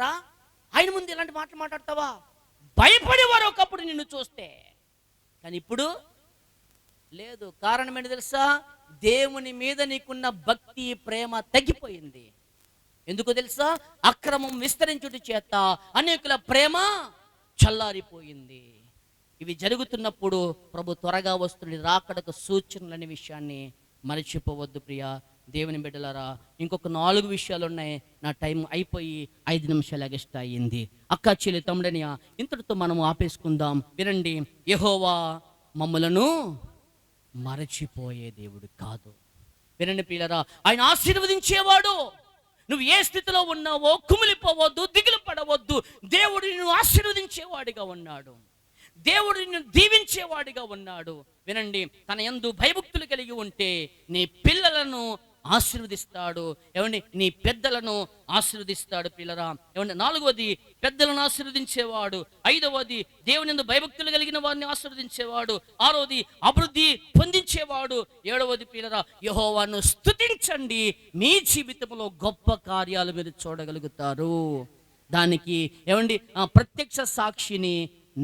రా, ఆయన ముందు ఇలాంటి మాటలు మాట్లాడతావా? భయపడేవారు ఒకప్పుడు నిన్ను చూస్తే, కానీ ఇప్పుడు లేదు. కారణం ఏంటి తెలుసా? దేవుని మీద నీకున్న భక్తి ప్రేమ తగ్గిపోయింది. ఎందుకు తెలుసా? అక్రమం విస్తరించుట చేత అనేకుల ప్రేమ చల్లారిపోయింది. ఇవి జరుగుతున్నప్పుడు ప్రభు త్వరగా వస్తున్న రాకడకు సూచనలనే విషయాన్ని మరచిపోవద్దు ప్రియా దేవుని బిడ్డలారా. ఇంకొక 4 విషయాలు ఉన్నాయి. నా టైం అయిపోయి 5 నిమిషాలు ఎగస్ట్రా అయ్యింది. అక్క చెల్లి తమ్ముడనియా, ఇంతటితో మనం ఆపేసుకుందాం. వినండి, యెహోవా మమ్ములను మరచిపోయే దేవుడు కాదు. వినండి ప్రియులారా, ఆయన ఆశీర్వదించేవాడు. నువ్వు ఏ స్థితిలో ఉన్నావో కుమిలిపోవద్దు, దిగులు పడవద్దు. దేవుడు నిన్ను ఆశీర్వదించేవాడిగా ఉన్నాడు. దేవుడు నిన్ను దీవించేవాడిగా ఉన్నాడు. వినండి, తన యందు భయభక్తులు కలిగి ఉంటే నీ పిల్లలను ఆశీర్వదిస్తాడు. ఏమండి, నీ పెద్దలను ఆశీర్వదిస్తాడు పిల్లరా. ఏమండి, 4వది పెద్దలను ఆశీర్వదించేవాడు. 5వది దేవుని యందు భయభక్తులు కలిగిన వారిని ఆశీర్వదించేవాడు. 6వది అభివృద్ధి పొందించేవాడు. 7వది పిల్లరా, యెహోవాను స్తుతించండి, మీ జీవితంలో గొప్ప కార్యాలు మీరు చూడగలుగుతారు. దానికి ఏమండి ప్రత్యక్ష సాక్షిని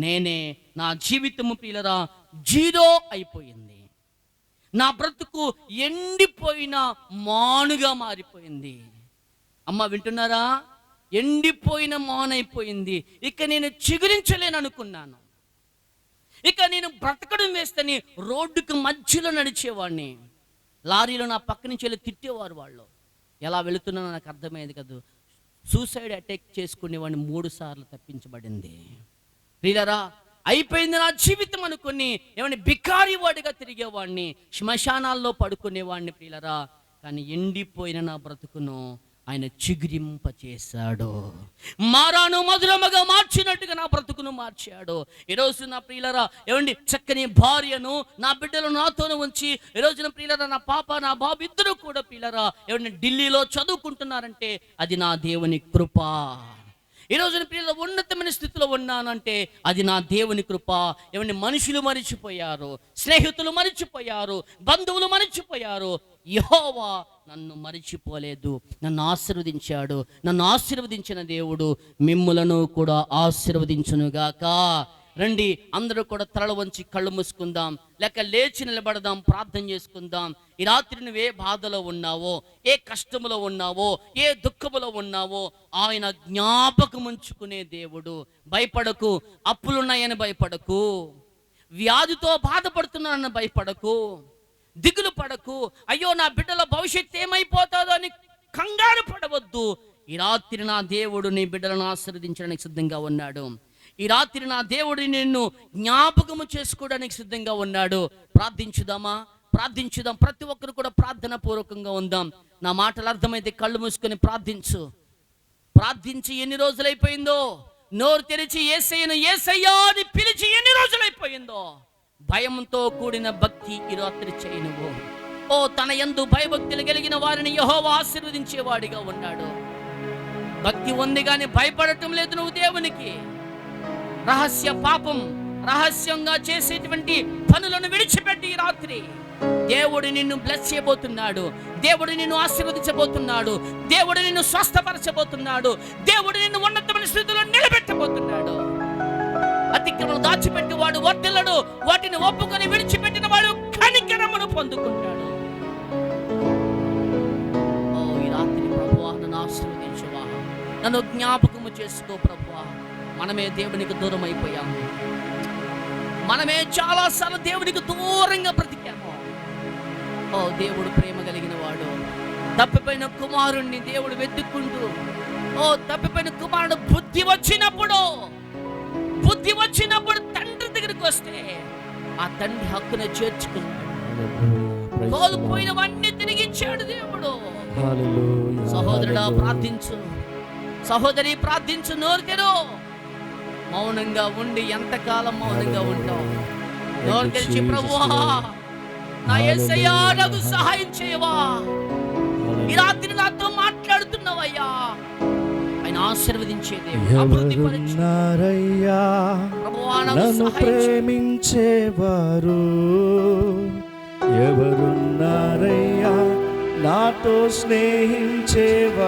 నేనే. నా జీవితము పిల్లరా 0 అయిపోయింది. నా బ్రతుకు ఎండిపోయిన మానుగా మారిపోయింది. అమ్మ వింటున్నారా? ఎండిపోయిన మానైపోయింది. ఇక నేను చిగురించలేను అనుకున్నాను. ఇక నేను బ్రతకడం వేస్తని రోడ్డుకు మధ్యలో నడిచేవాడిని. లారీలో నా పక్క నుంచి వెళ్ళి తిట్టేవారు. వాళ్ళు ఎలా వెళుతున్నానో నాకు అర్థమయ్యేది కాదు. సూసైడ్ అటాక్ చేసుకునేవాడిని 3 సార్లు తప్పించబడింది. ప్రియులారా, అయిపోయింది నా జీవితం అనుకుని ఏమని బికారి వాడిగా తిరిగేవాడిని, శ్మశానాల్లో పడుకునేవాడిని ప్రియులారా. కానీ ఎండిపోయిన నా బ్రతుకును ఆయన చిగురింపచేశాడు. మారాను మధురముగా మార్చినట్టుగా నా బ్రతుకును మార్చాడు. ఈరోజు నా ప్రియులారా ఏమండి చక్కని భార్యను, నా బిడ్డలను నాతోనే ఉంచి ఈరోజు నా ప్రియులారా నా పాప నా బాబు ఇద్దరు కూడా ప్రియులారా ఏమండి ఢిల్లీలో చదువుకుంటున్నారంటే అది నా దేవుని కృప. ఈరోజు పిల్లలు ఉన్నతమైన స్థితిలో ఉన్నానంటే అది నా దేవుని కృప. ఏమంటే మనుషులు మరిచిపోయారు, స్నేహితులు మరిచిపోయారు, బంధువులు మరిచిపోయారు. యెహోవా నన్ను మరిచిపోలేదు, నన్ను ఆశీర్వదించాడు. నన్ను ఆశీర్వదించిన దేవుడు మిమ్ములను కూడా ఆశీర్వదించునుగాక. రండి, అందరూ కూడా తలలు వంచి కళ్ళు మూసుకుందాం, లేక లేచి నిలబడదాం, ప్రార్థన చేసుకుందాం. ఈ రాత్రి నువ్వు ఏ బాధలో ఉన్నావో, ఏ కష్టములో ఉన్నావో, ఏ దుఃఖములో ఉన్నావో ఆయన జ్ఞాపకం ఉంచుకునే దేవుడు. భయపడకు, అప్పులున్నాయని భయపడకు, వ్యాధితో బాధపడుతున్నానని భయపడకు, దిగులు పడకు, అయ్యో నా బిడ్డల భవిష్యత్తు ఏమైపోతుందో అని కంగారు పడవద్దు. ఈ రాత్రి నా దేవుడు నీ బిడ్డలను ఆశీర్వదించడానికి సిద్ధంగా ఉన్నాడు. ఈ రాత్రి నా దేవుడు నిన్ను జ్ఞాపకము చేసుకోవడానికి సిద్ధంగా ఉన్నాడు. ప్రార్థించుదామా? ప్రార్థించుదాం. ప్రతి ఒక్కరు కూడా ప్రార్థన పూర్వకంగా ఉందాం. నా మాటలు అర్థమైతే కళ్ళు మూసుకొని ప్రార్థించు. ప్రార్థించి ఎన్ని రోజులైపోయిందో, నోరు తెరిచి యేసయ్యను యేసయ్యా అని పిలిచి ఎన్ని రోజులైపోయిందో. భయంతో కూడిన భక్తి ఈ రాత్రి చేయి నువ్వు. ఓ తన యందు భయభక్తులు కలిగిన వారిని యెహోవా ఆశీర్వదించేవాడిగా ఉన్నాడు. భక్తి ఉంది కానీ భయపడటం లేదు నువ్వు దేవునికి. రహస్య పాపం, రహస్యంగా చేసేటువంటి పనులను విడిచిపెట్టి ఈ రాత్రి దేవుడు నిన్ను బ్లెస్ చేయబోతున్నాడు. దేవుడు నిన్ను ఆశీర్వదించబోతున్నాడు. దేవుడు నిన్ను స్వస్థపరచబోతున్నాడు. దేవుడు నిన్ను ఉన్నతమైన స్థితిలో నిలబెట్టబోతున్నాడు. అతిక్రమను దాచిపెట్టి వాడు వర్ధిల్లడు, వాటిని ఒప్పుకొని విడిచిపెట్టిన వాడు కనికరమును పొందుకుంటాడు. ఓ ఈ రాత్రి ప్రభువా నన్ను ఆశీర్వదించువా, నన్ను జ్ఞాపకము చేసుకో ప్రభువా. మనమే దేవునికి దూరం అయిపోయాము. మనమే చాలాసార్లు దేవునికి దూరంగా బ్రతికాము. ఓ దేవుడు ప్రేమ కలిగిన వాడు. తప్పిపోయిన కుమారుణ్ణి దేవుడు వెతుక్కుంటూ, ఓ తప్పిపోయిన కుమారుడు బుద్ధి వచ్చినప్పుడు తండ్రి దగ్గరికి వస్తే ఆ తండ్రి హక్కును చేర్చుకున్నాడు. కోల్పోయినవన్నీ తిరిగిచ్చాడు దేవుడు. సహోదరుడా ప్రార్థించు, సహోదరి ప్రార్థించు. నోరు తెరు. మౌనంగా ఉండి ఎంతకాలం మౌనంగా ఉంటావు? నోరు తెరిచి ప్రభువా నా యేసయ్యా నాకు సహాయం చేయవా. ఈ రాత్రి నాతో మాట్లాడుతున్నావయ్యా. ఆయన ఆశీర్వదించే దేవుడు, అభివృద్ధి ఎవరున్నారయ్యా నన్ను ప్రేమించేవారు? ఎవరున్నారయ్యా నాతో స్నేహించేవారు?